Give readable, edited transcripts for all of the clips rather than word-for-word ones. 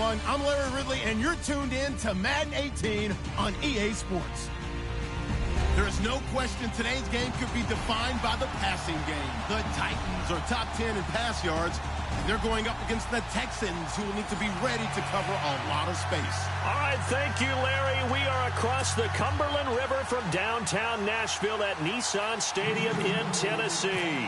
everyone. I'm Larry Ridley, and you're tuned in to Madden 18 on EA Sports. There is no question today's game could be defined by the passing game. The Titans are top 10 in pass yards. They're going up against the Texans, who will need to be ready to cover a lot of space. All right, thank you, Larry. We are across the Cumberland River from downtown Nashville at Nissan Stadium in Tennessee.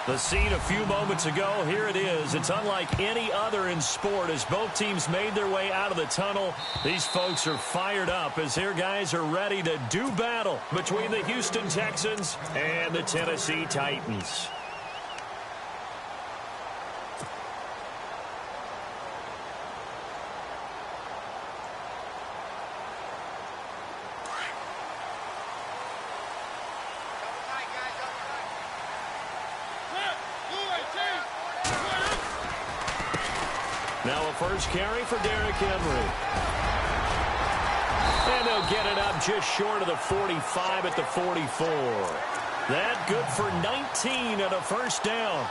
The scene a few moments ago, here it is. It's unlike any other in sport as both teams made their way out of the tunnel. These folks are fired up as their guys are ready to do battle between the Houston Texans and the Tennessee Titans. Now a first carry for Derrick Henry. And they'll get it up just short of the 45 at the 44. That good for 19 and a first down.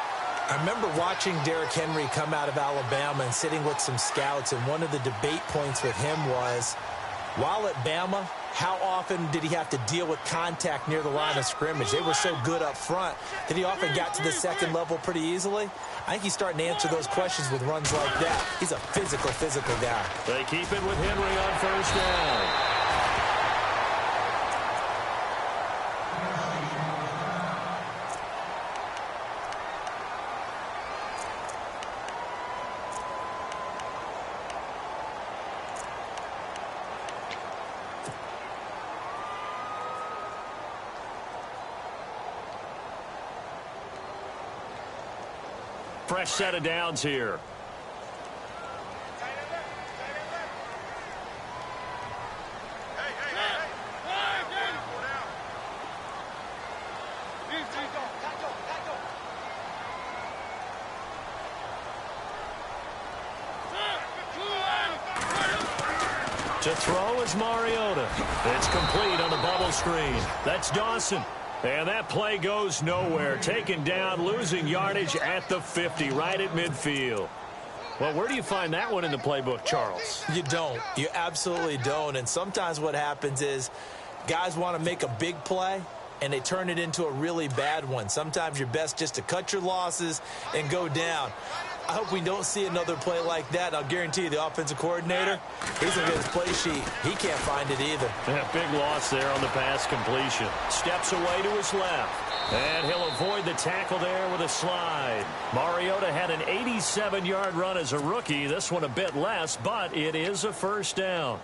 I remember watching Derrick Henry come out of Alabama and sitting with some scouts, and one of the debate points with him was, while at Bama, how often did he have to deal with contact near the line of scrimmage? They were so good up front that he often got to the second level pretty easily. I think he's starting to answer those questions with runs like that. He's a physical guy. They keep it with Henry on first down. Fresh set of downs here. To throw is Mariota. It's complete on the bubble screen. That's Dawson. And that play goes nowhere. Taken down, losing yardage at the 50, right at midfield. Well, where do you find that one in the playbook, Charles? You don't. You absolutely don't. And sometimes what happens is guys want to make a big play, and they turn it into a really bad one. Sometimes you're best just to cut your losses and go down. I hope we don't see another play like that. I'll guarantee you the offensive coordinator, he's looking at his play sheet. He can't find it either. Yeah, big loss there on the pass completion. Steps away to his left. And he'll avoid the tackle there with a slide. Mariota had an 87-yard run as a rookie. This one a bit less, but it is a first down.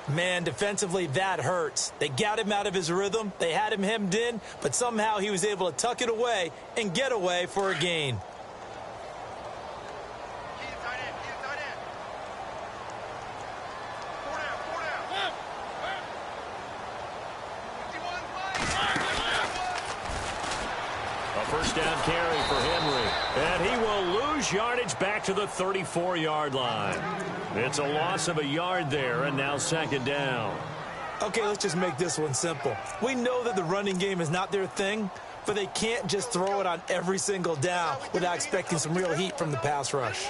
Man, defensively, that hurts. They got him out of his rhythm. They had him hemmed in, but somehow he was able to tuck it away and get away for a gain. First down carry for Henry. And he will lose yardage back to the 34-yard line. It's a loss of a yard there, and now second down. Okay, let's just make this one simple. We know that the running game is not their thing, but they can't just throw it on every single down without expecting some real heat from the pass rush.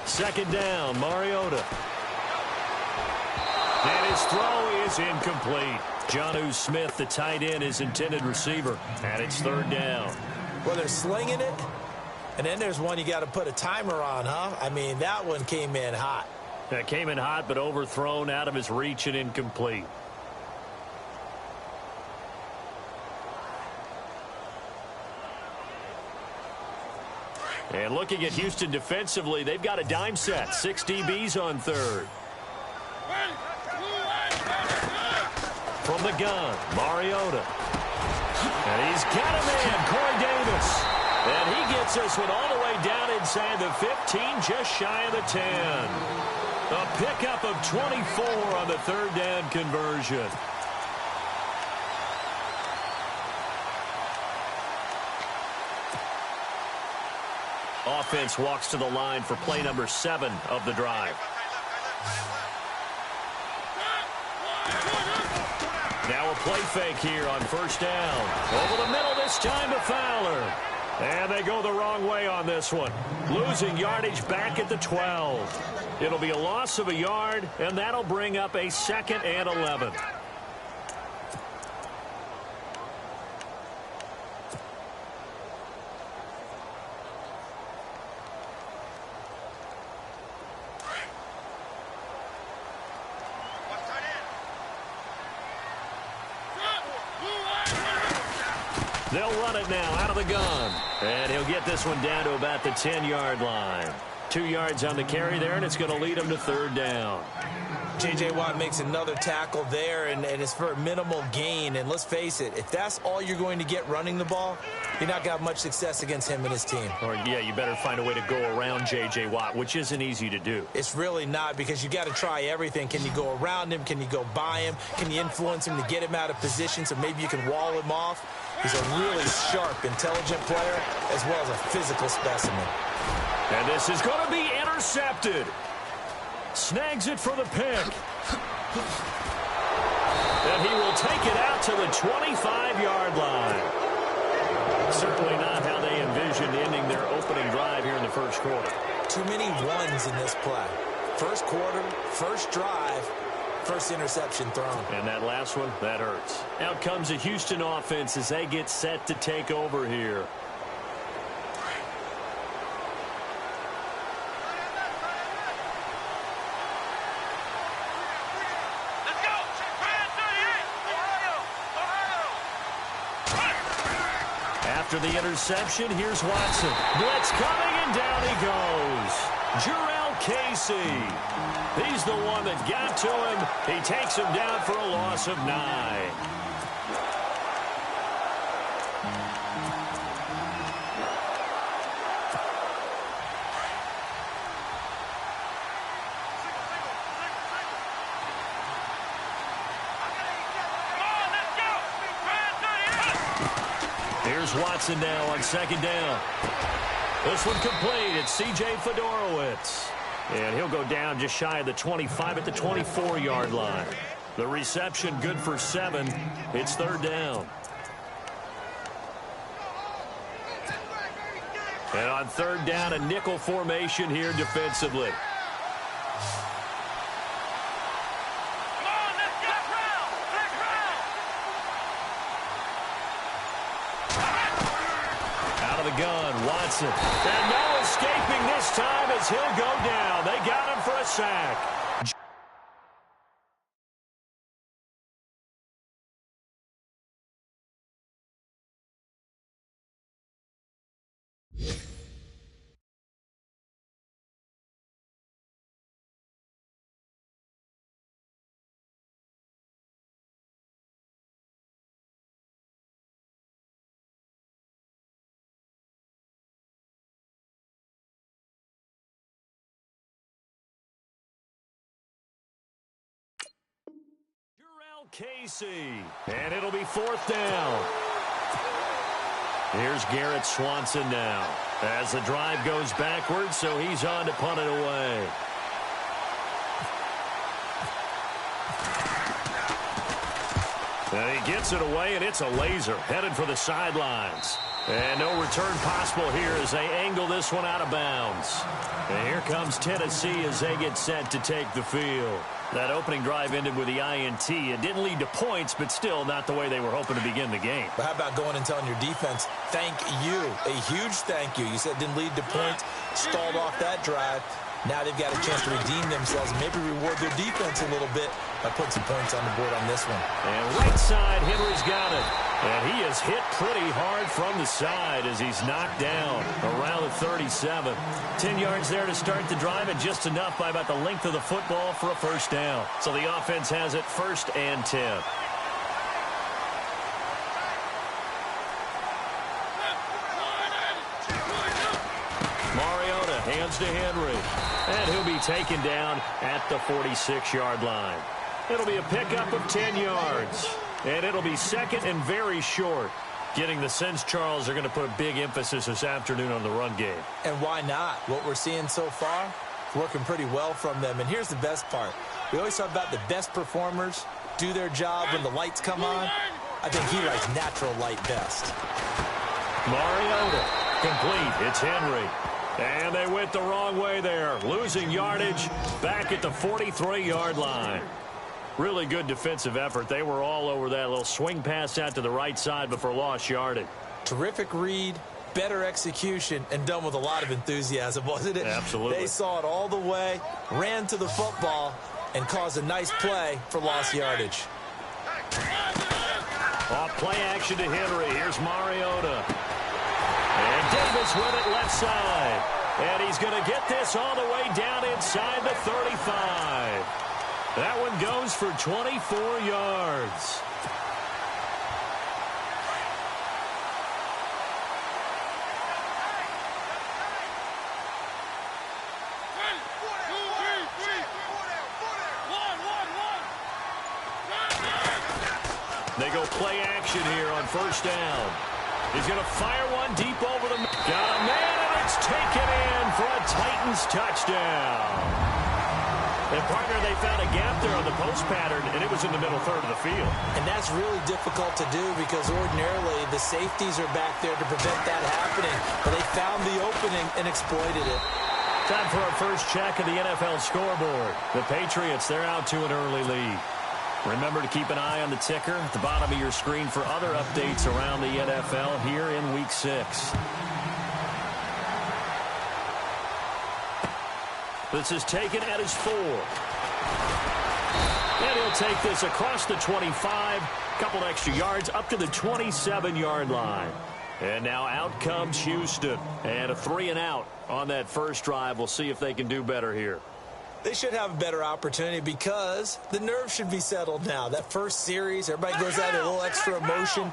Second down, Mariota. And his throw is incomplete. Jonnu Smith, the tight end, is intended receiver. And it's third down. Well, they're slinging it. And then there's one you got to put a timer on, huh? I mean, that one came in hot. That came in hot, but overthrown out of his reach and incomplete. And looking at Houston defensively, they've got a dime set. 6 DBs on third. From the gun, Mariota. And he's got a man, Corey Davis. And he gets this one all the way down inside the 15, just shy of the 10. A pickup of 24 on the third down conversion. Offense walks to the line for play number 7 of the drive. Now a play fake here on first down. Over the middle this time to Fowler. And they go the wrong way on this one. Losing yardage back at the 12. It'll be a loss of a yard, and that'll bring up a 2nd and 11. They'll run it now out of the gun. And he'll get this one down to about the 10-yard line. 2 yards on the carry there, and it's going to lead him to 3rd down. J.J. Watt makes another tackle there, and it's for a minimal gain. And let's face it, if that's all you're going to get running the ball, you're not going to have much success against him and his team. Or, yeah, you better find a way to go around J.J. Watt, which isn't easy to do. It's really not, because you got to try everything. Can you go around him? Can you go by him? Can you influence him to get him out of position so maybe you can wall him off? He's a really sharp, intelligent player, as well as a physical specimen. And this is going to be intercepted. Snags it for the pick. And he will take it out to the 25-yard line. Certainly not how they envisioned ending their opening drive here in the first quarter. Too many ones in this play. First quarter, first drive, first interception thrown. And that last one, that hurts. Out comes the Houston offense as they get set to take over here. After the interception, here's Watson. Blitz coming, and down he goes. Jurrell Casey. He's the one that got to him. He takes him down for a loss of 9. Here's Watson now on 2nd down. This one complete. It's C.J. Fedorowicz. And he'll go down just shy of the 25 at the 24-yard line. The reception good for 7. It's 3rd down. And on 3rd down, a nickel formation here defensively. Gun, Watson. And no escaping this time as he'll go down. They got him for a sack. Casey. And it'll be 4th down. Here's Garrett Swanson now. As the drive goes backwards, so he's on to punt it away. And he gets it away, and it's a laser. Headed for the sidelines. And no return possible here as they angle this one out of bounds. And here comes Tennessee as they get set to take the field. That opening drive ended with the INT. It didn't lead to points, but still not the way they were hoping to begin the game. But how about going and telling your defense, thank you, a huge thank you. You said it didn't lead to points, stalled off that drive. Now they've got a chance to redeem themselves and maybe reward their defense a little bit by putting some points on the board on this one. And right side, Henry's got it. And he is hit pretty hard from the side as he's knocked down around the 37. 10 yards there to start the drive, and just enough by about the length of the football for a first down. So the offense has it 1st and 10. Mariota hands to Henry. And he'll be taken down at the 46-yard line. It'll be a pickup of 10 yards. And it'll be 2nd and very short. Getting the sense, Charles, they're going to put a big emphasis this afternoon on the run game. And why not? What we're seeing so far, working pretty well from them. And here's the best part. We always talk about the best performers do their job when the lights come on. I think he likes natural light best. Mariota, complete. It's Henry. And they went the wrong way there. Losing yardage back at the 43-yard line. Really good defensive effort. They were all over that little swing pass out to the right side before lost yardage. Terrific read, better execution, and done with a lot of enthusiasm, wasn't it? Absolutely. They saw it all the way, ran to the football, and caused a nice play for lost yardage. Off play action to Henry. Here's Mariota. And Davis with it left side. And he's going to get this all the way down inside the 35. That one goes for 24 yards. They go play action here on first down. He's going to fire one deep over the... Got a man, and it's taken in for a Titans touchdown. And, partner, they found a gap there on the post pattern, and it was in the middle third of the field. And that's really difficult to do because ordinarily the safeties are back there to prevent that happening. But they found the opening and exploited it. Time for our first check of the NFL scoreboard. The Patriots, they're out to an early lead. Remember to keep an eye on the ticker at the bottom of your screen for other updates around the NFL here in Week 6. This is taken at his 4. And he'll take this across the 25. Couple extra yards up to the 27-yard line. And now out comes Houston. And a 3-and-out on that first drive. We'll see if they can do better here. They should have a better opportunity because the nerves should be settled now. That first series, everybody goes out with a little extra emotion.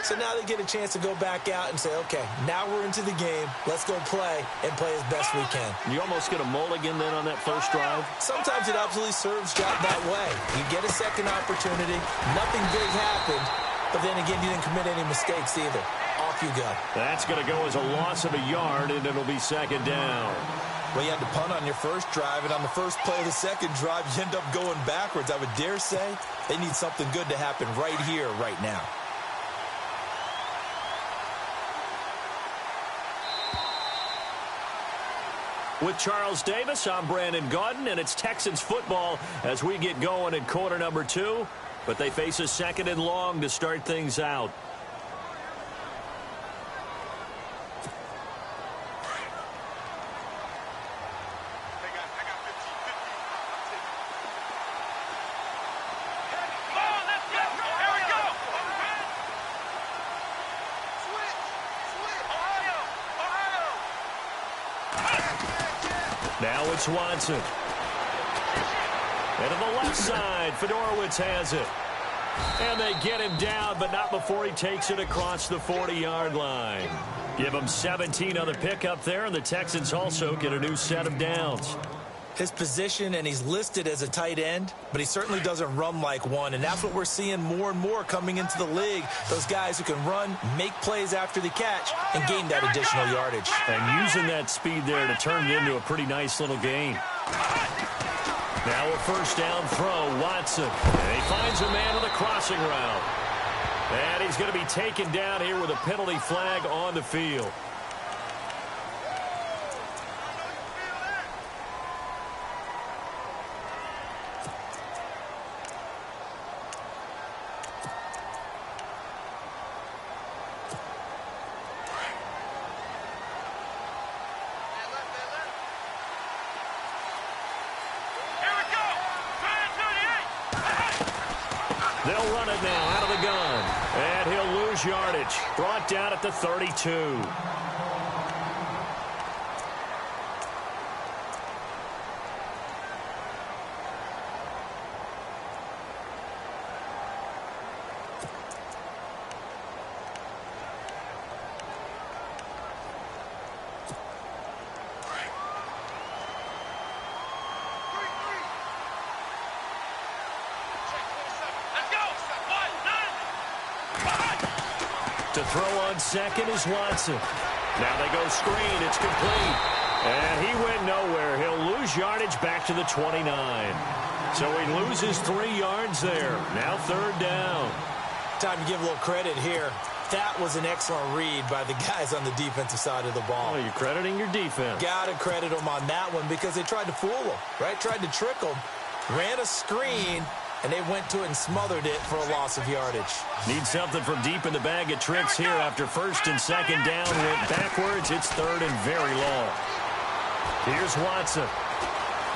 So now they get a chance to go back out and say, okay, now we're into the game. Let's go play and play as best we can. You almost get a mulligan then on that first drive? Sometimes it absolutely serves that way. You get a second opportunity. Nothing big happened. But then again, you didn't commit any mistakes either. Off you go. That's going to go as a loss of a yard, and it'll be second down. Well, you had to punt on your first drive, and on the first play of the second drive, you end up going backwards. I would dare say they need something good to happen right here, right now. With Charles Davis, I'm Brandon Gaudin, and it's Texans football as we get going in quarter number 2. But they face a second and long to start things out. Now it's Watson. And to the left side, Fedorowicz has it. And they get him down, but not before he takes it across the 40-yard line. Give him 17 on the pickup there, and the Texans also get a new set of downs. His position, and he's listed as a tight end, but he certainly doesn't run like one, and that's what we're seeing more and more coming into the league. Those guys who can run, make plays after the catch, and gain that additional yardage. And using that speed there to turn it into a pretty nice little gain. Now a first down throw, Watson. And he finds a man with a crossing route. And he's going to be taken down here with a penalty flag on the field. They'll run it now out of the gun. And he'll lose yardage. Brought down at the 32. To throw on second is Watson. Now they go screen. It's complete. And he went nowhere. He'll lose yardage back to the 29. So he loses 3 yards there. Now third down. Time to give a little credit here. That was an excellent read by the guys on the defensive side of the ball. Oh, you're crediting your defense. Got to credit them on that one because they tried to fool them, right? Tried to trick them. Ran a screen, and they went to it and smothered it for a loss of yardage. Need something from deep in the bag of tricks here after first and second down. Went backwards. It's third and very long. Here's Watson.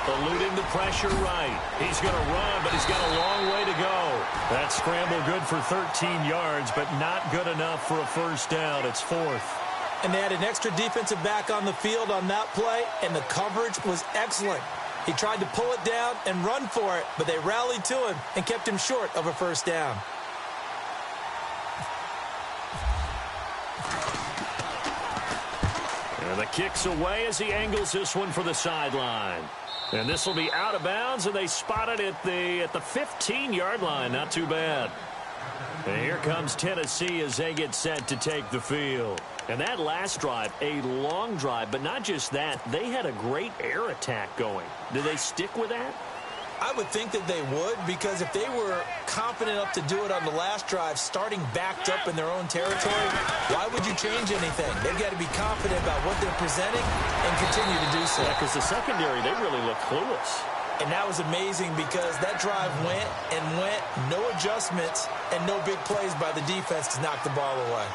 Eluding the pressure right. He's going to run, but he's got a long way to go. That scramble good for 13 yards, but not good enough for a first down. It's fourth. And they had an extra defensive back on the field on that play, and the coverage was excellent. He tried to pull it down and run for it, but they rallied to him and kept him short of a first down. And the kick's away as he angles this one for the sideline. And this will be out of bounds, and they spot it at the 15-yard line. Not too bad. And here comes Tennessee as they get set to take the field. And that last drive, a long drive, but not just that. They had a great air attack going. Do they stick with that? I would think that they would, because if they were confident enough to do it on the last drive, starting backed up in their own territory, why would you change anything? They've got to be confident about what they're presenting and continue to do so. Yeah, because the secondary, they really look clueless. And that was amazing because that drive went and went, no adjustments, and no big plays by the defense to knock the ball away.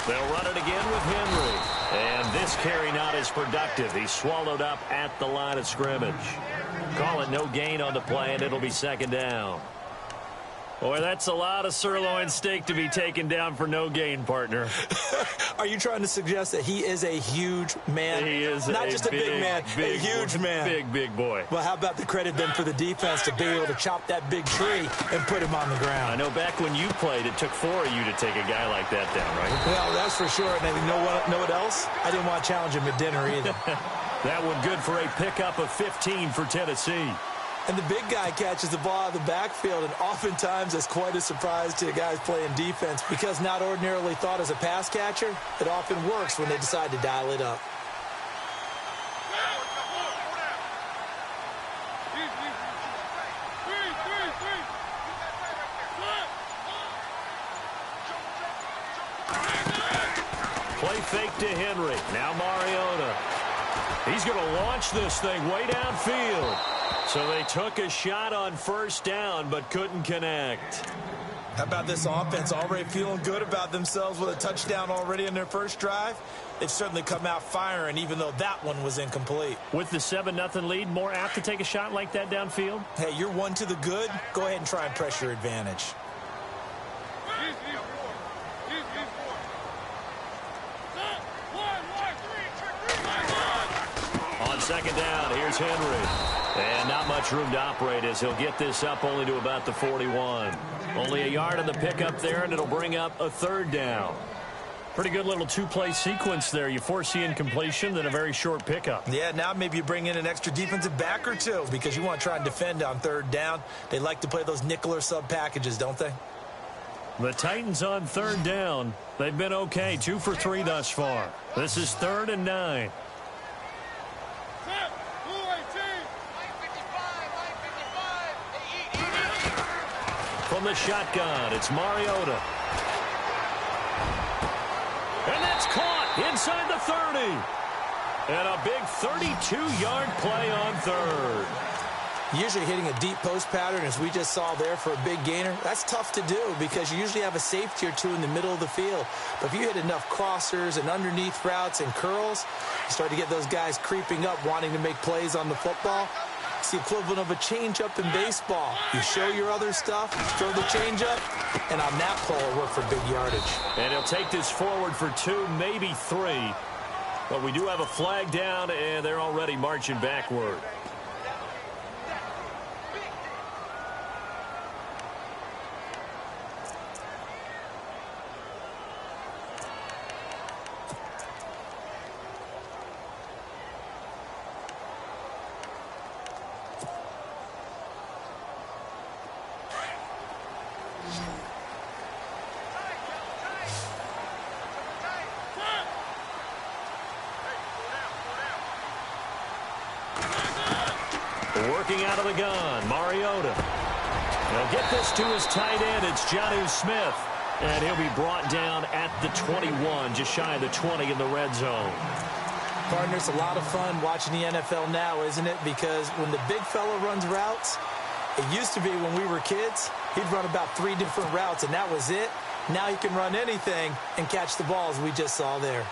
They'll run it again with Henry. And this carry not as productive. He's swallowed up at the line of scrimmage. Call it no gain on the play, and it'll be second down. Boy, that's a lot of sirloin steak to be taken down for no gain, partner. Are you trying to suggest that he is a huge man? He is not just a big man, a huge man. Big boy. Well, how about the credit then for the defense to be able to chop that big tree and put him on the ground? I know back when you played, it took 4 of you to take a guy like that down, right? Well, that's for sure. And you know what else? I didn't want to challenge him at dinner either. That one good for a pickup of 15 for Tennessee. And the big guy catches the ball out of the backfield, and oftentimes that's quite a surprise to the guys playing defense because not ordinarily thought as a pass catcher, it often works when they decide to dial it up. Play fake to Henry. Now Mariota. He's going to launch this thing way downfield. So they took a shot on first down, but couldn't connect. How about this offense already feeling good about themselves with a touchdown already in their first drive? They've certainly come out firing, even though that one was incomplete. With the 7-0 lead, more apt to take a shot like that downfield? Hey, you're one to the good. Go ahead and try and press your advantage. On second down, here's Henry. And not much room to operate as he'll get this up only to about the 41. Only a yard on the pickup there, and it'll bring up a third down. Pretty good little two-play sequence there. You foresee incompletion, then a very short pickup. Yeah, now maybe you bring in an extra defensive back or two because you want to try and defend on third down. They like to play those nickel or sub packages, don't they? The Titans on third down. They've been okay, 2 for 3 thus far. This is 3rd and 9. From the shotgun, it's Mariota. And that's caught inside the 30. And a big 32-yard play on third. Usually hitting a deep post pattern, as we just saw there, for a big gainer, that's tough to do because you usually have a safety or two in the middle of the field. But if you hit enough crossers and underneath routes and curls, you start to get those guys creeping up, wanting to make plays on the football. It's the equivalent of a changeup in baseball. You show your other stuff, throw the changeup, and on that play, it'll work for big yardage. And he'll take this forward for 2, maybe 3. But we do have a flag down, and they're already marching backward. Working out of the gun, Mariota. He'll get this to his tight end. It's Jonnu Smith. And he'll be brought down at the 21, just shy of the 20 in the red zone. Partners, a lot of fun watching the NFL now, isn't it? Because when the big fella runs routes, it used to be when we were kids, he'd run about 3 different routes, and that was it. Now he can run anything and catch the balls we just saw there.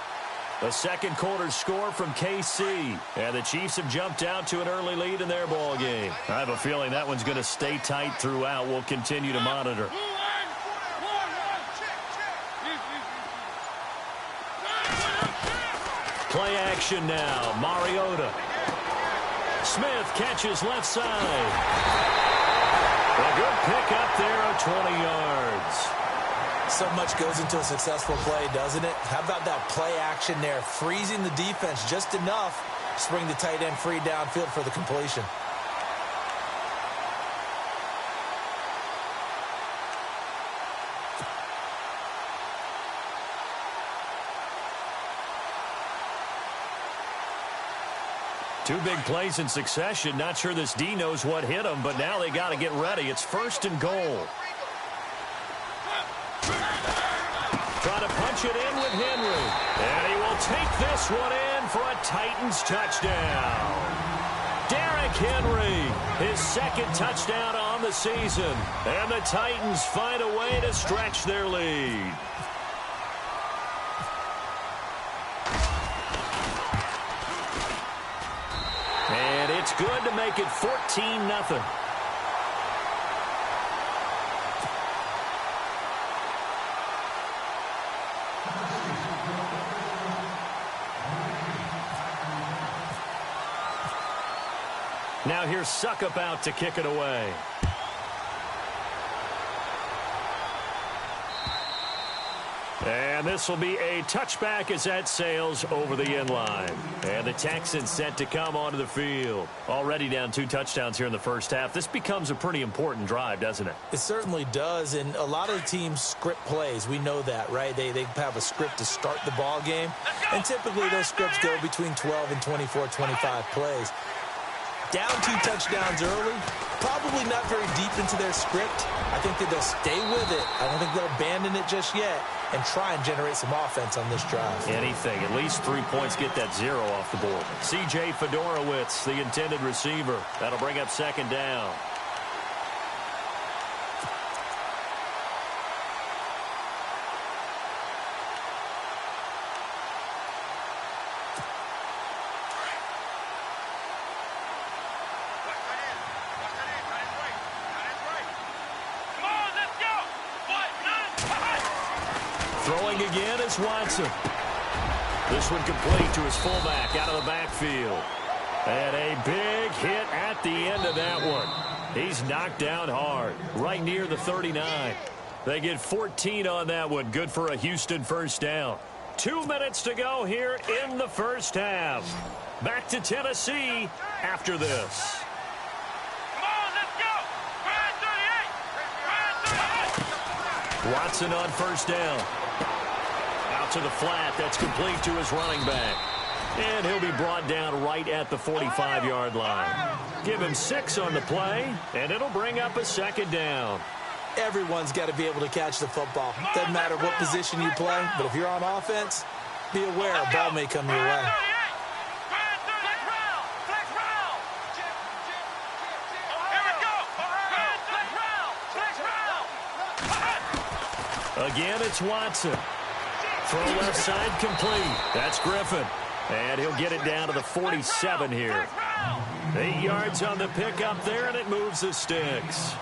The second quarter score from KC. And the Chiefs have jumped out to an early lead in their ball game. I have a feeling that one's going to stay tight throughout. We'll continue to monitor. Play action now. Mariota. Smith catches left side. A good pick up there of 20 yards. So much goes into a successful play, doesn't it? How about that play action there? Freezing the defense just enough to bring the tight end free downfield for the completion. Two big plays in succession. Not sure this D knows what hit him, but now they got to get ready. It's 1st and goal. Trying to punch it in with Henry. And he will take this one in for a Titans touchdown. Derrick Henry, his 2nd touchdown on the season. And the Titans find a way to stretch their lead. And it's good to make it 14-0. Now here's Suckup out to kick it away. And this will be a touchback as that sails over the end line. And the Texans set to come onto the field. Already down 2 touchdowns here in the first half. This becomes a pretty important drive, doesn't it? It certainly does, and a lot of teams script plays. We know that, right? They have a script to start the ball game, and typically those scripts go between 12 and 24, 25 plays. Down 2 touchdowns early, probably not very deep into their script. I think that they'll stay with it. I don't think they'll abandon it just yet and try and generate some offense on this drive. Anything. At least 3 points, get that 0 off the board. C.J. Fedorowicz, the intended receiver. That'll bring up 2nd down. Throwing again is Watson. This one complete to his fullback out of the backfield. And a big hit at the end of that one. He's knocked down hard, right near the 39. They get 14 on that one. Good for a Houston 1st down. 2 minutes to go here in the first half. Back to Tennessee after this. Watson on 1st down. Out to the flat. That's complete to his running back. And he'll be brought down right at the 45-yard line. Give him 6 on the play, and it'll bring up a 2nd down. Everyone's got to be able to catch the football. Doesn't matter what position you play, but if you're on offense, be aware a ball may come your way. Again, it's Watson. Throw left side complete. That's Griffin. And he'll get it down to the 47 here. 8 yards on the pickup there, and it moves the sticks.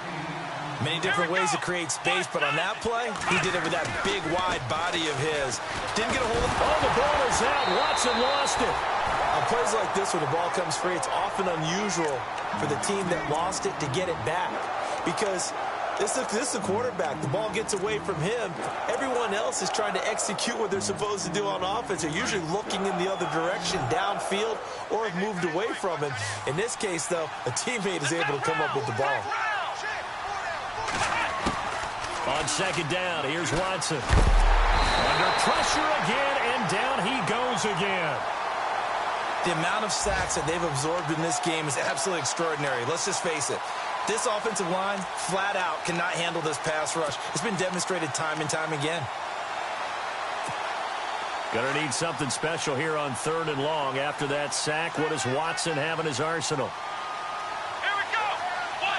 Many different ways to create space, but on that play, he did it with that big, wide body of his. Didn't get a hold of it. Oh, the ball is out. Watson lost it. On plays like this, when the ball comes free, it's often unusual for the team that lost it to get it back. Because this is the quarterback. The ball gets away from him. Everyone else is trying to execute what they're supposed to do on offense. They're usually looking in the other direction, downfield, or have moved away from him. In this case, though, a teammate is able to come up with the ball. On 2nd down, here's Watson. Under pressure again, and down he goes again. The amount of sacks that they've absorbed in this game is absolutely extraordinary. Let's just face it. This offensive line, flat out, cannot handle this pass rush. It's been demonstrated time and time again. Gonna need something special here on 3rd and long. After that sack, what does Watson have in his arsenal? Here we go. 1-0.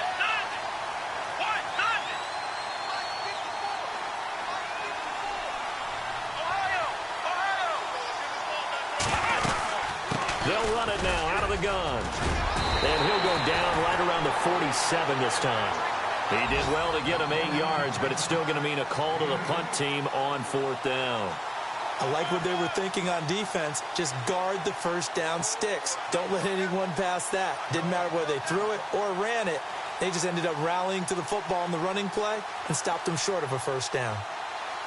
1-0. Ohio. They'll run it now out of the gun. And he'll go down right around the 47 this time. He did well to get him 8 yards, but it's still going to mean a call to the punt team on 4th down. I like what they were thinking on defense. Just guard the first down sticks. Don't let anyone pass that. Didn't matter whether they threw it or ran it. They just ended up rallying to the football in the running play and stopped them short of a first down.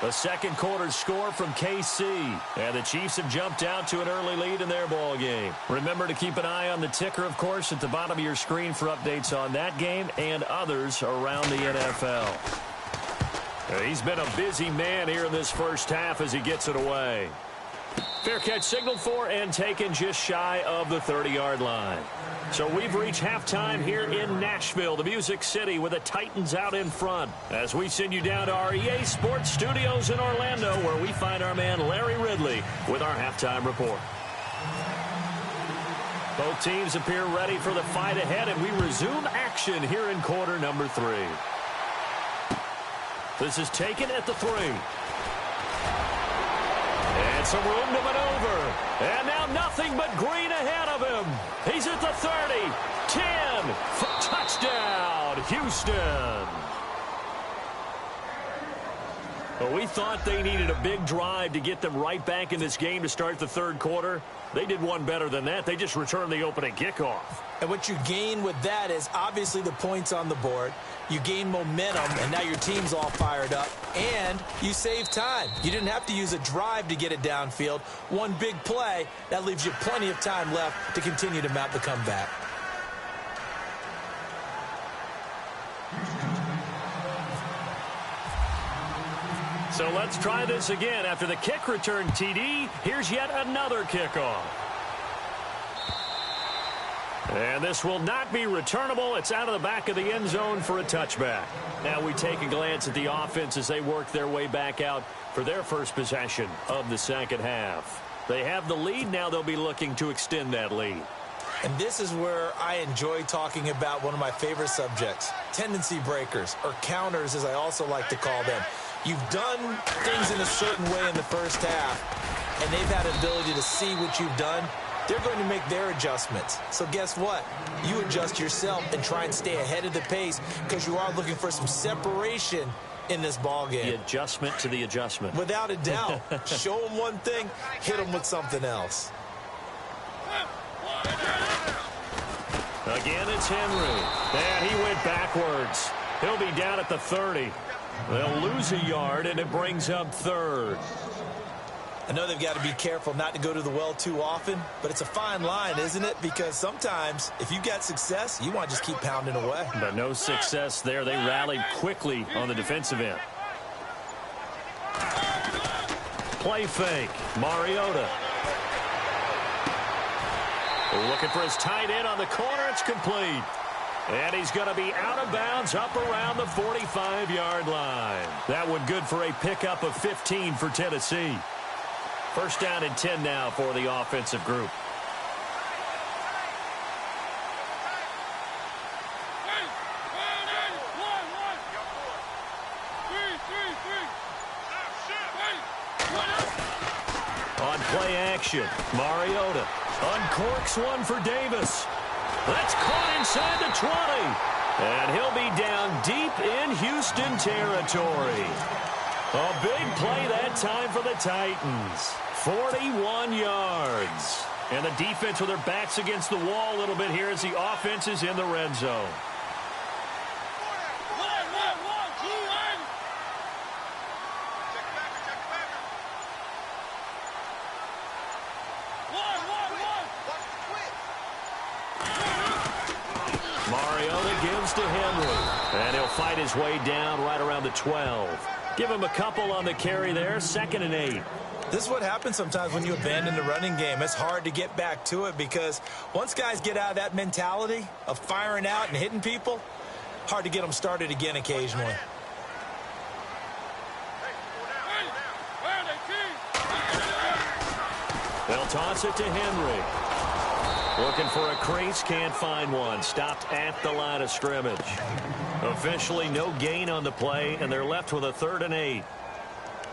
The second quarter score from KC. And the Chiefs have jumped out to an early lead in their ball game. Remember to keep an eye on the ticker, of course, at the bottom of your screen for updates on that game and others around the NFL. He's been a busy man here in this first half as he gets it away. Fair catch signaled for and taken just shy of the 30-yard line. So we've reached halftime here in Nashville, the Music City, with the Titans out in front. As we send you down to our EA Sports Studios in Orlando, where we find our man Larry Ridley with our halftime report. Both teams appear ready for the fight ahead, and we resume action here in quarter number 3. This is taken at the 3. And some room to maneuver. And now nothing but green ahead of him. He's at the 30, 10, touchdown, Houston. Well, we thought they needed a big drive to get them right back in this game to start the 3rd quarter. They did one better than that. They just returned the opening kickoff. And what you gain with that is obviously the points on the board. You gain momentum, and now your team's all fired up. And you save time. You didn't have to use a drive to get it downfield. One big play, that leaves you plenty of time left to continue to mount the comeback. So let's try this again. After the kick return TD, here's yet another kickoff. And this will not be returnable. It's out of the back of the end zone for a touchback. Now we take a glance at the offense as they work their way back out for their first possession of the second half. They have the lead. Now they'll be looking to extend that lead. And this is where I enjoy talking about one of my favorite subjects, tendency breakers, or counters as I also like to call them. You've done things in a certain way in the first half, and they've had an ability to see what you've done. They're going to make their adjustments. So guess what? You adjust yourself and try and stay ahead of the pace because you are looking for some separation in this ball game. The adjustment to the adjustment. Without a doubt. Show them one thing, hit them with something else. Again, it's Henry. And he went backwards. He'll be down at the 30. They'll lose a yard, and it brings up 3rd. I know they've got to be careful not to go to the well too often, but it's a fine line, isn't it? Because sometimes, if you got success, you want to just keep pounding away. But no success there. They rallied quickly on the defensive end. Play fake. Mariota. Looking for his tight end on the corner. It's complete. And he's going to be out of bounds up around the 45-yard line. That one good for a pickup of 15 for Tennessee. First down and 10 now for the offensive group. On play action, Mariota uncorks one for Davis. That's caught inside the 20. And he'll be down deep in Houston territory. A big play that time for the Titans. 41 yards. And the defense with their backs against the wall a little bit here as the offense is in the red zone. Mariota gives to Henry. And he'll fight his way down right around the 12. Give him a couple on the carry there. 2nd and 8. This is what happens sometimes when you abandon the running game. It's hard to get back to it because once guys get out of that mentality of firing out and hitting people, hard to get them started again occasionally. They'll toss it to Henry. Looking for a crease, can't find one. Stopped at the line of scrimmage. Officially no gain on the play, and they're left with a 3rd and 8.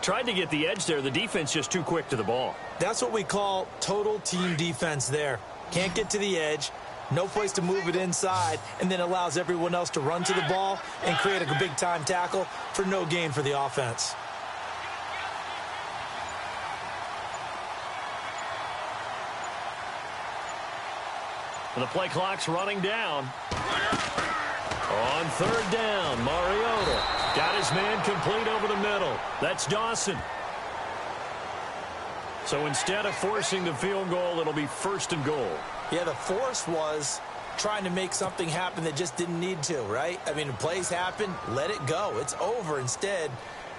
Tried to get the edge there. The defense just too quick to the ball. That's what we call total team defense there. Can't get to the edge, no place to move it inside, and then allows everyone else to run to the ball and create a big-time tackle for no gain for the offense. And the play clock's running down. On 3rd down, Mariota got his man complete over the middle. That's Dawson. So instead of forcing the field goal, it'll be 1st and goal. Yeah, the force was trying to make something happen that just didn't need to, right? I mean, plays happen, let it go. It's over. Instead,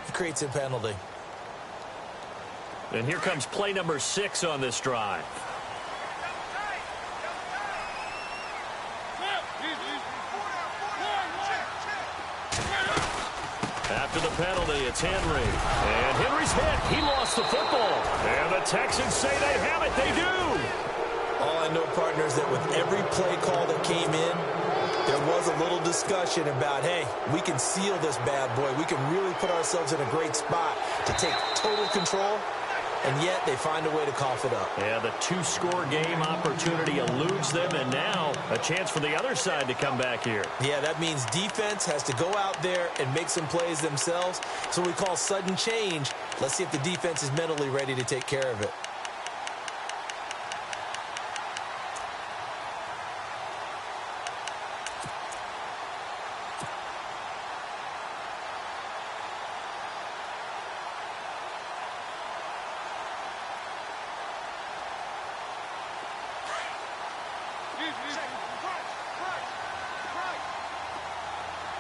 it creates a penalty. And here comes play number 6 on this drive. After the penalty, it's Henry. And Henry's hit. He lost the football. And the Texans say they have it. They do. All I know, partner, is that with every play call that came in, there was a little discussion about, hey, we can seal this bad boy. We can really put ourselves in a great spot to take total control. And yet they find a way to cough it up. Yeah, the 2-score game opportunity eludes them, and now a chance for the other side to come back here. Yeah, that means defense has to go out there and make some plays themselves. So we call sudden change. Let's see if the defense is mentally ready to take care of it.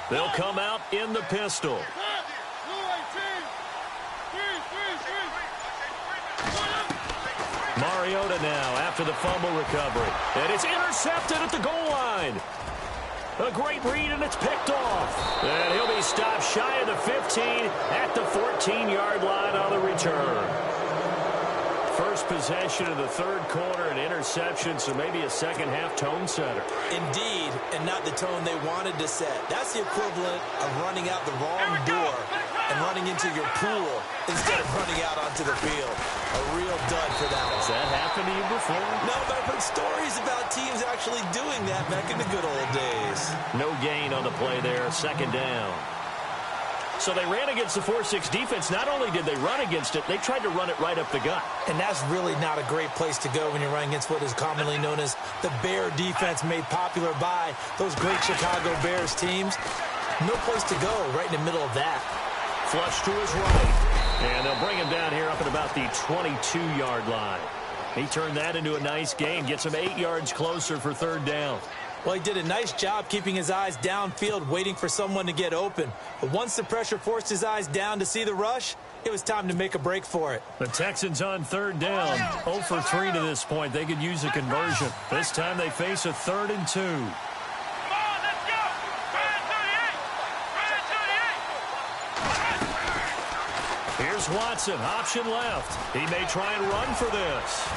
They'll come out in the pistol. Mariota now after the fumble recovery. And it's intercepted at the goal line. A great read, and it's picked off. And he'll be stopped shy of the 15 at the 14-yard line on the return. First possession of the 3rd quarter, an interception, so maybe a second-half tone setter. Indeed, and not the tone they wanted to set. That's the equivalent of running out the wrong door and running into your pool instead of running out onto the field. A real dud for that one. Has that happened to you before? No, but I've heard stories about teams actually doing that back in the good old days. No gain on the play there, 2nd down. So they ran against the 4-6 defense. Not only did they run against it, they tried to run it right up the gut. And that's really not a great place to go when you're running against what is commonly known as the Bear defense, made popular by those great Chicago Bears teams. No place to go right in the middle of that. Flush to his right. And they'll bring him down here up at about the 22-yard line. He turned that into a nice gain. Gets him 8 yards closer for 3rd down. Well, he did a nice job keeping his eyes downfield, waiting for someone to get open. But once the pressure forced his eyes down to see the rush, it was time to make a break for it. The Texans on 3rd down. 0 for 3 to this point. They could use a conversion. This time they face a 3rd and 2. Come on, let's go! Brad 38! Here's Watson, option left. He may try and run for this.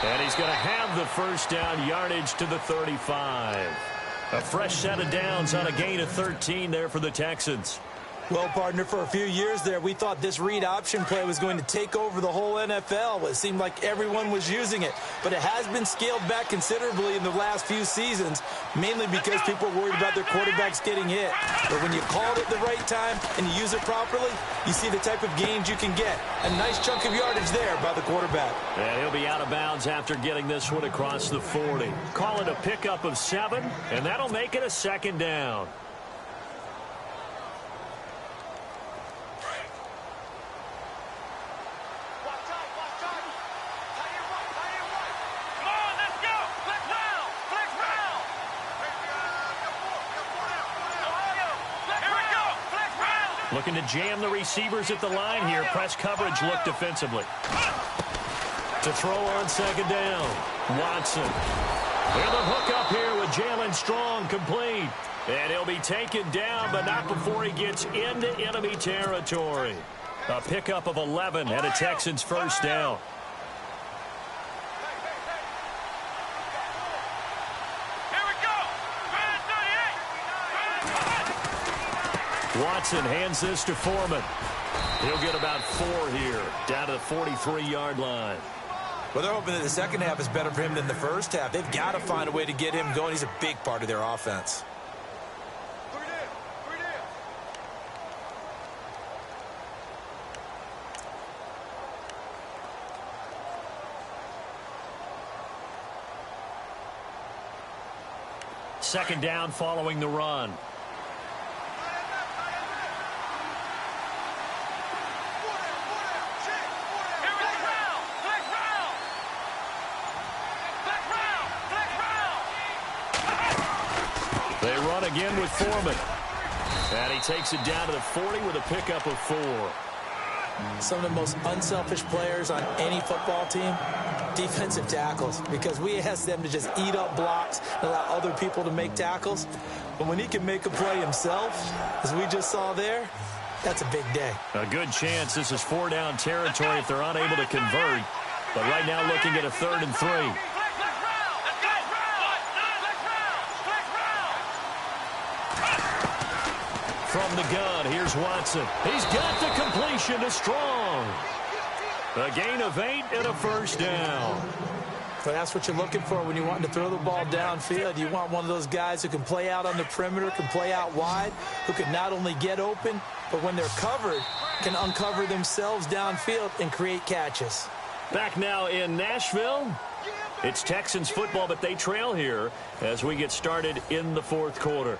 And he's going to have the 1st down, yardage to the 35. A fresh set of downs on a gain of 13 there for the Texans. Well, partner, for a few years there, we thought this read option play was going to take over the whole NFL. It seemed like everyone was using it. But it has been scaled back considerably in the last few seasons, mainly because people are worried about their quarterbacks getting hit. But when you call it at the right time and you use it properly, you see the type of gains you can get. A nice chunk of yardage there by the quarterback. And he'll be out of bounds after getting this one across the 40. Call it a pickup of 7, and that'll make it a 2nd down. Looking to jam the receivers at the line here. Press coverage look defensively. To throw on second down, Watson. And the hook up here with Jalen Strong, complete. And he'll be taken down, but not before he gets into enemy territory. A pickup of 11 and a Texans first down. Here we go. Watson hands this to Foreman. He'll get about 4 here, down to the 43-yard line. Well, they're hoping that the second half is better for him than the first half. They've got to find a way to get him going. He's a big part of their offense. Second down following the run. They run again with Foreman. And he takes it down to the 40 with a pickup of 4. Some of the most unselfish players on any football team, defensive tackles, because we ask them to just eat up blocks and allow other people to make tackles. But when he can make a play himself, as we just saw there, that's a big day. A good chance this is 4-down territory if they're unable to convert. But right now looking at a 3rd and 3. From the gun, here's Watson. He's got the completion to Strong. A gain of 8 and a first down. But that's what you're looking for when you want to throw the ball downfield. You want one of those guys who can play out on the perimeter, can play out wide, who can not only get open, but when they're covered, can uncover themselves downfield and create catches. Back now in Nashville. It's Texans football, but they trail here as we get started in the 4th quarter.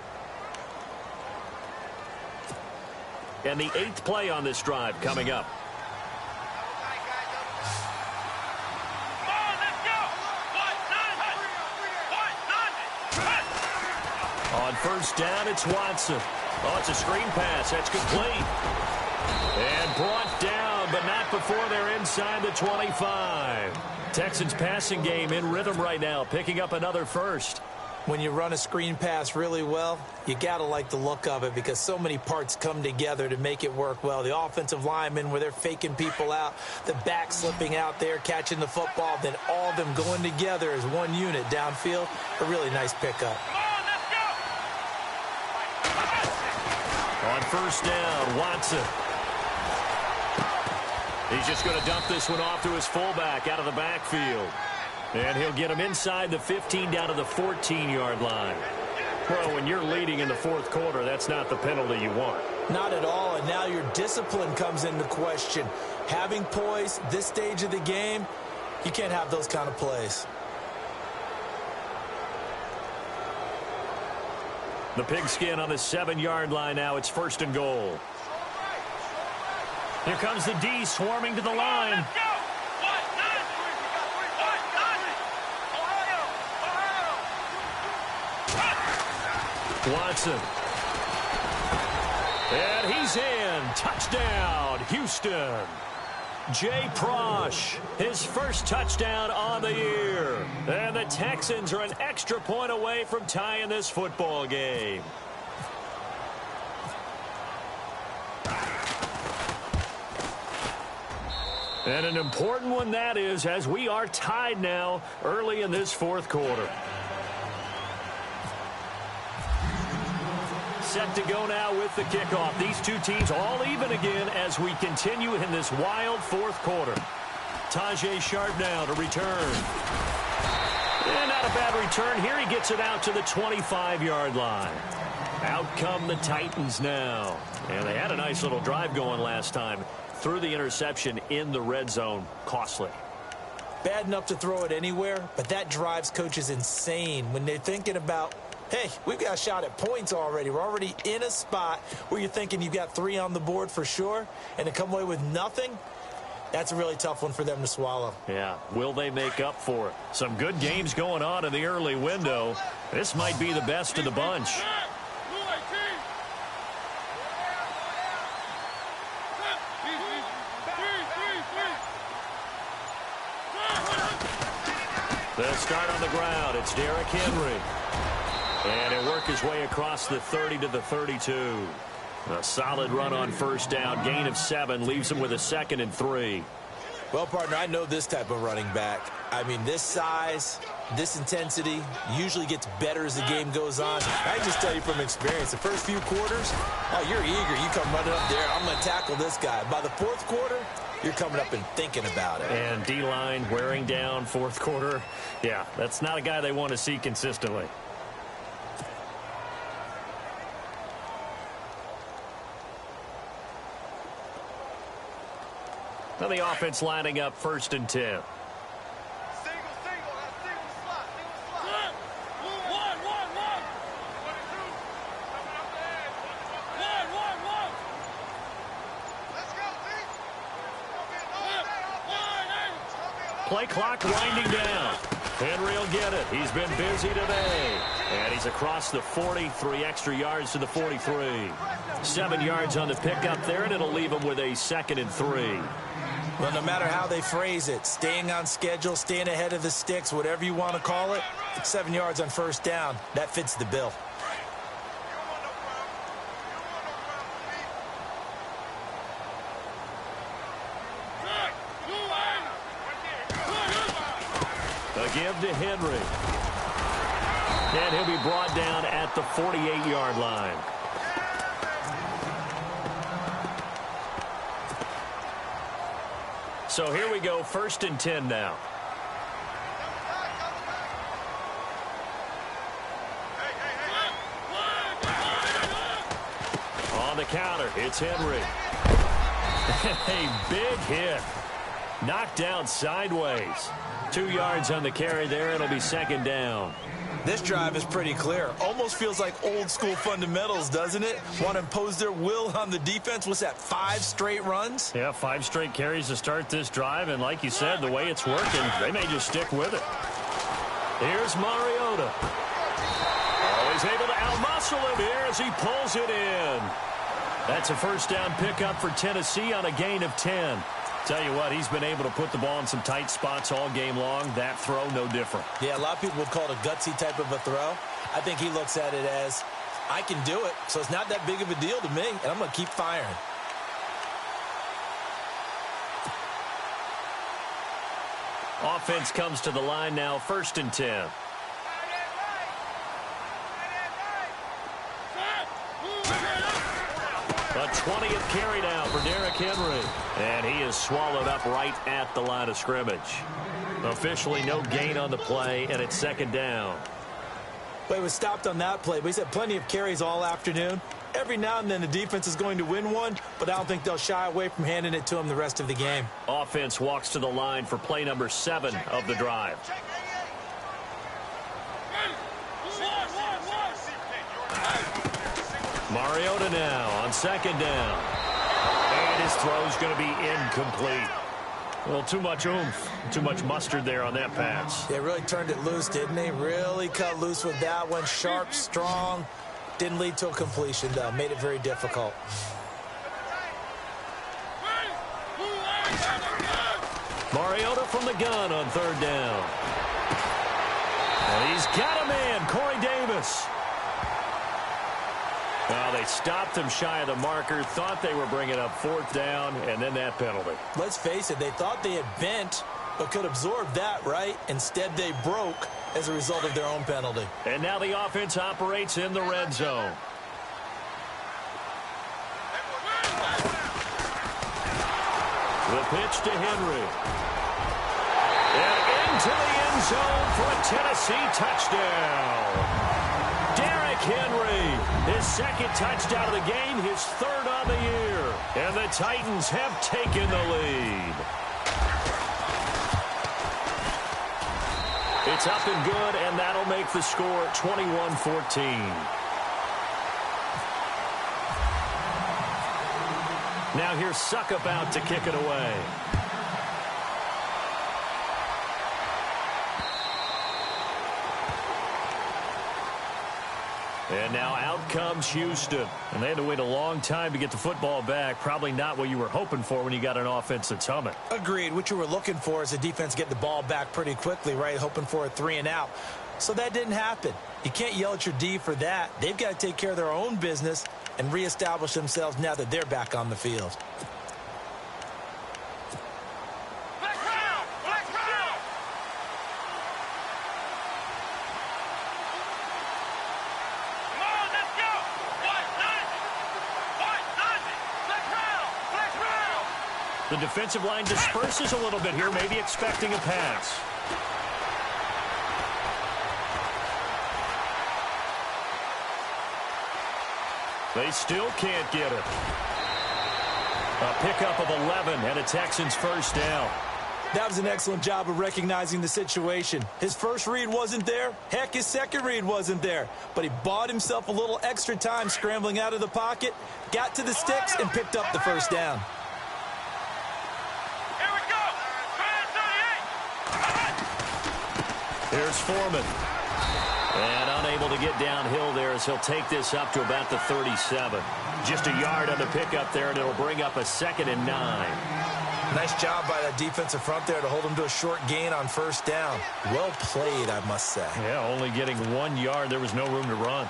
And the 8th play on this drive coming up. On first down, it's Watson. Oh, it's a screen pass. That's complete. And brought down, but not before they're inside the 25. Texans passing game in rhythm right now, picking up another first. When you run a screen pass really well, you got to like the look of it because so many parts come together to make it work well. The offensive linemen where they're faking people out, the back slipping out there, catching the football, then all of them going together as one unit downfield. A really nice pickup. On first down, Watson. He's just going to dump this one off to his fullback out of the backfield. And he'll get him inside the 15 down to the 14-yard line. Well, when you're leading in the 4th quarter, that's not the penalty you want. Not at all, and now your discipline comes into question. Having poise this stage of the game, you can't have those kind of plays. The pigskin on the 7-yard line now. It's 1st and goal. Here comes the D swarming to the line. Watson. And he's in. Touchdown, Houston. Jay Prosh, his first touchdown on the year. And the Texans are an extra point away from tying this football game. And an important one that is, as we are tied now early in this 4th quarter. Set to go now with the kickoff. These two teams all even again as we continue in this wild 4th quarter. Tajay Sharp now to return. And not a bad return here. He gets it out to the 25-yard line. Out come the Titans now. And they had a nice little drive going last time. Threw the interception in the red zone. Costly. Bad enough to throw it anywhere, but that drives coaches insane when they're thinking about, hey, we've got a shot at points already. We're already in a spot where you're thinking you've got 3 on the board for sure, and to come away with nothing, that's a really tough one for them to swallow. Yeah, will they make up for it? Some good games going on in the early window. This might be the best of the bunch. The start on the ground. It's Derrick Henry. And he'll work his way across the 30 to the 32. A solid run on first down. Gain of 7 leaves him with a 2nd and 3. Well, partner, I know this type of running back. I mean, this size, this intensity usually gets better as the game goes on. I can just tell you from experience, the first few quarters, oh, you're eager. You come running up there, I'm going to tackle this guy. By the 4th quarter, you're coming up and thinking about it. And D-line wearing down 4th quarter. Yeah, that's not a guy they want to see consistently. Now the offense lining up 1st and 10. Play clock winding down. Henry will get it. He's been busy today. And he's across the 40, 3 extra yards to the 43. 7 yards on the pickup there, and it'll leave him with a 2nd and 3. Well, no matter how they phrase it, staying on schedule, staying ahead of the sticks, whatever you want to call it, 7 yards on first down, that fits the bill. A give to Henry. And he'll be brought down at the 48-yard line. So here we go, 1st and 10 now. On the counter, it's Henry. A big hit. Knocked down sideways. 2 yards on the carry there. It'll be 2nd down. This drive is pretty clear. Almost feels like old school fundamentals, doesn't it? Want to impose their will on the defense. What's that, 5 straight runs? Yeah, 5 straight carries to start this drive. And like you said, the way it's working, they may just stick with it. Here's Mariota. Oh, he's able to outmuscle him here as he pulls it in. That's a first down pickup for Tennessee on a gain of 10. Tell you what, he's been able to put the ball in some tight spots all game long. That throw, no different. Yeah, a lot of people would call it a gutsy type of a throw. I think he looks at it as, I can do it, so it's not that big of a deal to me, and I'm going to keep firing. Offense comes to the line now, 1st and 10. A 20th carry now for Derrick Henry. And he is swallowed up right at the line of scrimmage. Officially no gain on the play, and it's 2nd down. Well, he was stopped on that play, but he's had plenty of carries all afternoon. Every now and then the defense is going to win one, but I don't think they'll shy away from handing it to him the rest of the game. Offense walks to the line for play number 7 of the drive. Mariota now on 2nd down. And his throw's going to be incomplete. Well, too much oomph, too much mustard there on that pass. They really turned it loose, didn't they? Really cut loose with that one. Sharp, strong. Didn't lead to a completion, though. Made it very difficult. Mariota from the gun on 3rd down. And he's got a man, Corey Davis. Well, they stopped him shy of the marker, thought they were bringing up 4th down, and then that penalty. Let's face it, they thought they had bent, but could absorb that, right? Instead, they broke as a result of their own penalty. And now the offense operates in the red zone. The pitch to Henry. And into the end zone for a Tennessee touchdown. Derrick Henry, his 2nd touchdown of the game, his 3rd on the year. And the Titans have taken the lead. It's up and good, and that'll make the score 21-14. Now here's Suckup out to kick it away. And now out out comes Houston. And they had to wait a long time to get the football back. Probably not what you were hoping for when you got an offense that's humming. Agreed. What you were looking for is a defense get the ball back pretty quickly, right? Hoping for a 3 and out. So that didn't happen. You can't yell at your D for that. They've got to take care of their own business and reestablish themselves now that they're back on the field. The defensive line disperses a little bit here, maybe expecting a pass. They still can't get it. A pickup of 11 and a Texans first down. That was an excellent job of recognizing the situation. His first read wasn't there. Heck, his second read wasn't there. But he bought himself a little extra time scrambling out of the pocket, got to the sticks, and picked up the first down. Here's Foreman. And unable to get downhill there as he'll take this up to about the 37. Just a yard on the pickup there, and it'll bring up a 2nd and 9. Nice job by that defensive front there to hold him to a short gain on first down. Well played, I must say. Yeah, only getting 1 yard. There was no room to run.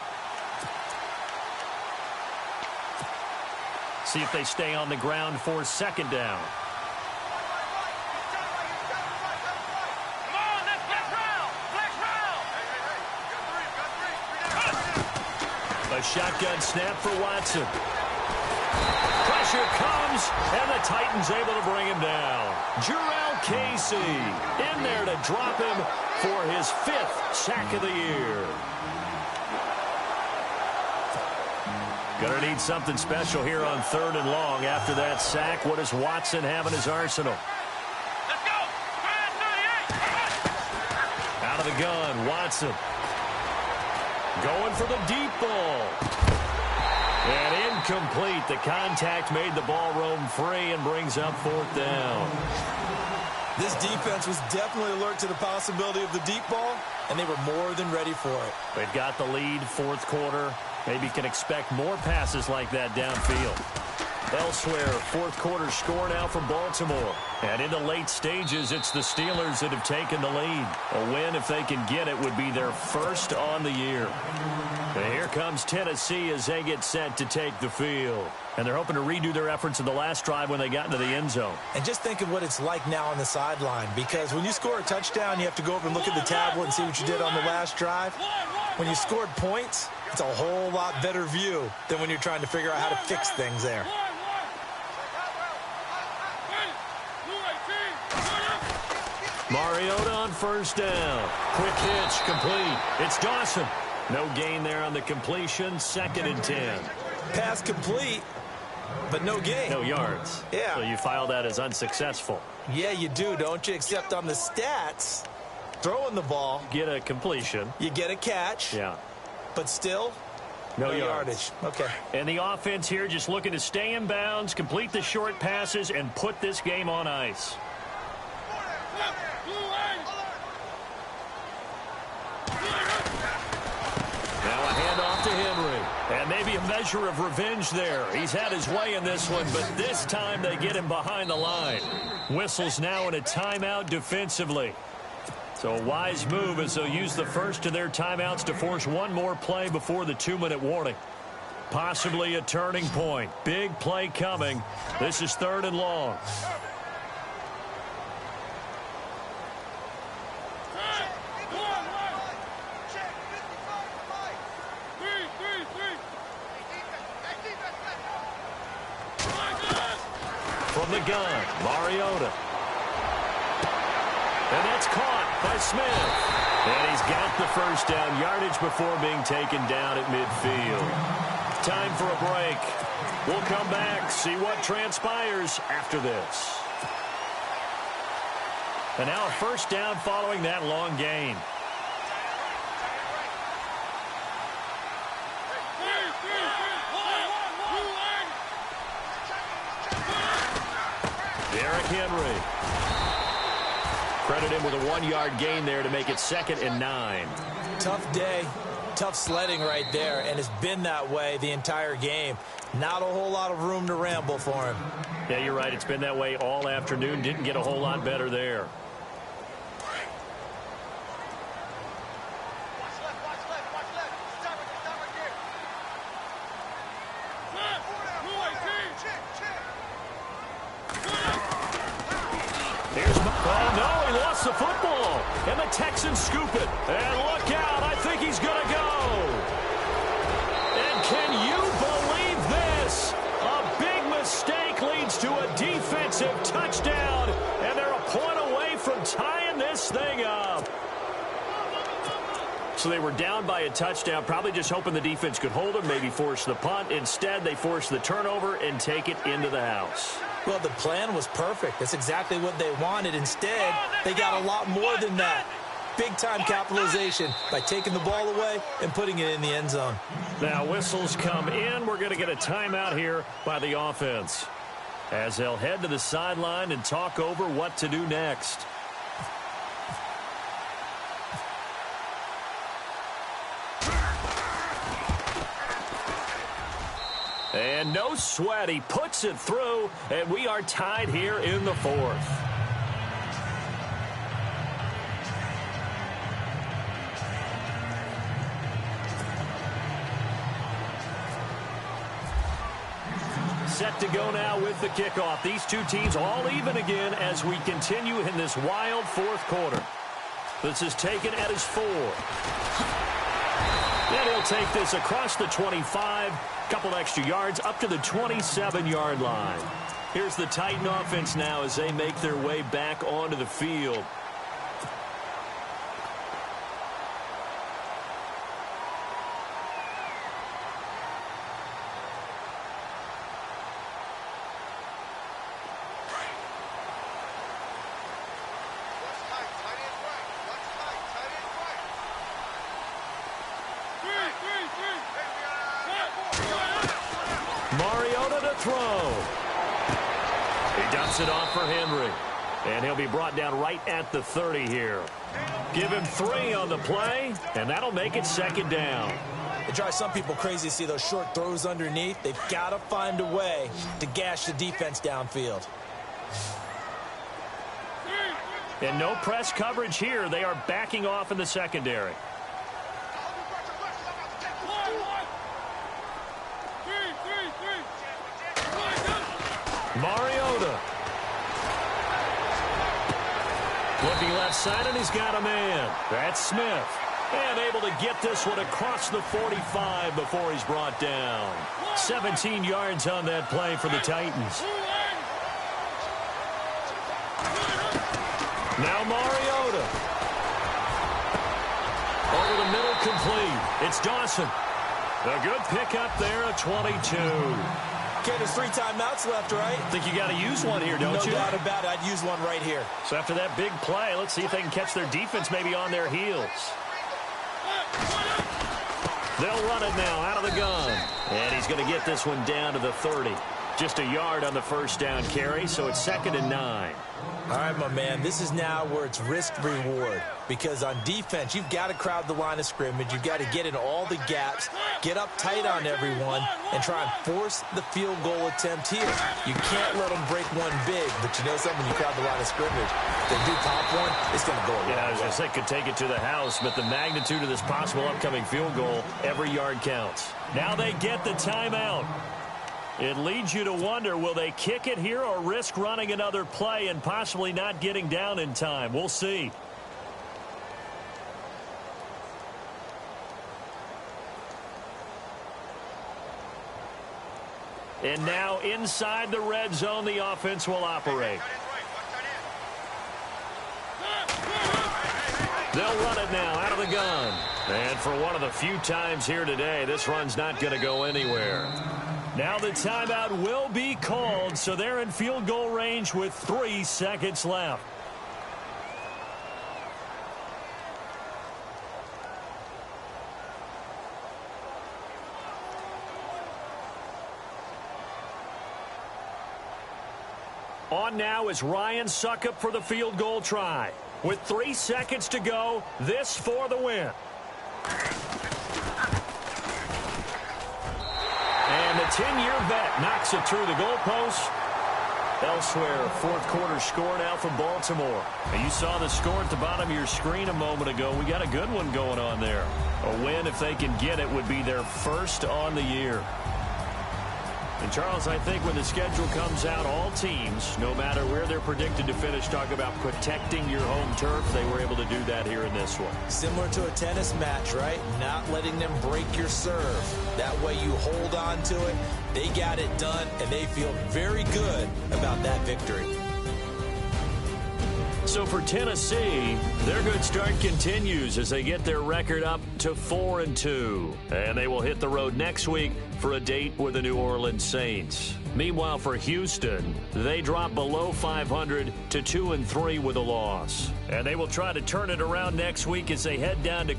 See if they stay on the ground for 2nd down. A shotgun snap for Watson. Pressure comes, and the Titans able to bring him down. Jurrell Casey in there to drop him for his 5th sack of the year. Gonna need something special here on 3rd and long after that sack. What does Watson have in his arsenal? Let's go! Out of the gun, Watson. Going for the deep ball. And incomplete. The contact made the ball roam free and brings up 4th down. This defense was definitely alert to the possibility of the deep ball, and they were more than ready for it. They've got the lead, 4th quarter. Maybe can expect more passes like that downfield. Elsewhere, 4th quarter score now for Baltimore. And in the late stages, it's the Steelers that have taken the lead. A win, if they can get it, would be their first on the year. And here comes Tennessee as they get set to take the field. And they're hoping to redo their efforts in the last drive when they got into the end zone. And just think of what it's like now on the sideline, because when you score a touchdown, you have to go over and look at the tablet and see what you did on the last drive. When you scored points, it's a whole lot better view than when you're trying to figure out how to fix things there. Mariota on first down. Quick hitch, complete. It's Dawson. No gain there on the completion. 2nd and 10. Pass complete, but no gain. No yards. Yeah. So you file that as unsuccessful. Yeah, you do, don't you? Except on the stats, throwing the ball, Get a completion. you get a catch, Yeah. but still No yardage. Okay. And the offense here just looking to stay in bounds, complete the short passes, and put this game on ice. Now a handoff to Henry. And maybe a measure of revenge there. He's had his way in this one, but this time they get him behind the line. Whistles now in a timeout defensively. So a wise move as they'll use the first of their timeouts to force one more play before the 2-minute warning. Possibly a turning point. Big play coming. This is 3rd and long. From the gun, Mariota. And that's caught by Smith. And he's got the first down yardage before being taken down at midfield. Time for a break. We'll come back, see what transpires after this. And now a first down following that long gain. Derrick Henry. Credit him with a 1-yard gain there to make it 2nd and 9. Tough day. tough sledding right there, and it's been that way the entire game. Not a whole lot of room to ramble for him. Yeah, you're right. It's been that way all afternoon. Didn't get a whole lot better there. The football, and the Texans scoop it. And look out, I think he's going to go. And can you believe this? A big mistake leads to a defensive touchdown, and they're a point away from tying this thing up. So they were down by a touchdown, probably just hoping the defense could hold them, maybe force the punt. Instead, they force the turnover and take it into the house. Well, the plan was perfect. That's exactly what they wanted. Instead, they got a lot more than that. Big-time capitalization by taking the ball away and putting it in the end zone. Now, whistles come in. We're going to get a timeout here by the offense, as they'll head to the sideline and talk over what to do next. And no sweat, he puts it through, and we are tied here in the fourth. Set to go now with the kickoff. These two teams all even again as we continue in this wild fourth quarter. This is taken at his 4. And he'll take this across the 25, couple extra yards up to the 27-yard line. Here's the Titan offense now as they make their way back onto the field. Mariota to throw. He dumps it off for Henry. And he'll be brought down right at the 30 here. Give him 3 on the play, and that'll make it second down. It drives some people crazy to see those short throws underneath. They've got to find a way to gash the defense downfield. And no press coverage here. They are backing off in the secondary. Mariota. Looking left side, and he's got a man. That's Smith. And able to get this one across the 45 before he's brought down. 17 yards on that play for the Titans. Now Mariota. Over the middle, complete. It's Dawson. A good pickup there at 22. Okay, there's 3 timeouts left, right? Think you got to use one here, don't you? No doubt about it. I'd use one right here. So after that big play, let's see if they can catch their defense maybe on their heels. They'll run it now out of the gun. And he's going to get this one down to the 30. Just a yard on the first down carry, so it's 2nd and 9. All right, my man, this is now where it's risk-reward. Because on defense, you've got to crowd the line of scrimmage. You've got to get in all the gaps, get up tight on everyone, and try and force the field goal attempt here. You can't let them break one big, but you know something, when you crowd the line of scrimmage, if they do pop one, it's going to go away. Yeah, I was going to say, could take it to the house, but the magnitude of this possible upcoming field goal, every yard counts. Now they get the timeout. It leads you to wonder, will they kick it here or risk running another play and possibly not getting down in time? We'll see. And now inside the red zone, the offense will operate. They'll run it now out of the gun. And for one of the few times here today, this run's not going to go anywhere. Now the timeout will be called, so they're in field goal range with 3 seconds left. On now is Ryan Succop for the field goal try. With 3 seconds to go, this for the win. 10-year vet knocks it through the goalpost. Elsewhere, fourth quarter score now for Baltimore. And you saw the score at the bottom of your screen a moment ago. We got a good one going on there. A win, if they can get it, would be their first on the year. And, Charles, I think when the schedule comes out, all teams, no matter where they're predicted to finish, talk about protecting your home turf. They were able to do that here in this one. Similar to a tennis match, right? Not letting them break your serve. That way you hold on to it. They got it done, and they feel very good about that victory. So for Tennessee, their good start continues as they get their record up to 4-2. And they will hit the road next week for a date with the New Orleans Saints. Meanwhile, for Houston, they drop below 500 to 2-3 with a loss. And they will try to turn it around next week as they head down to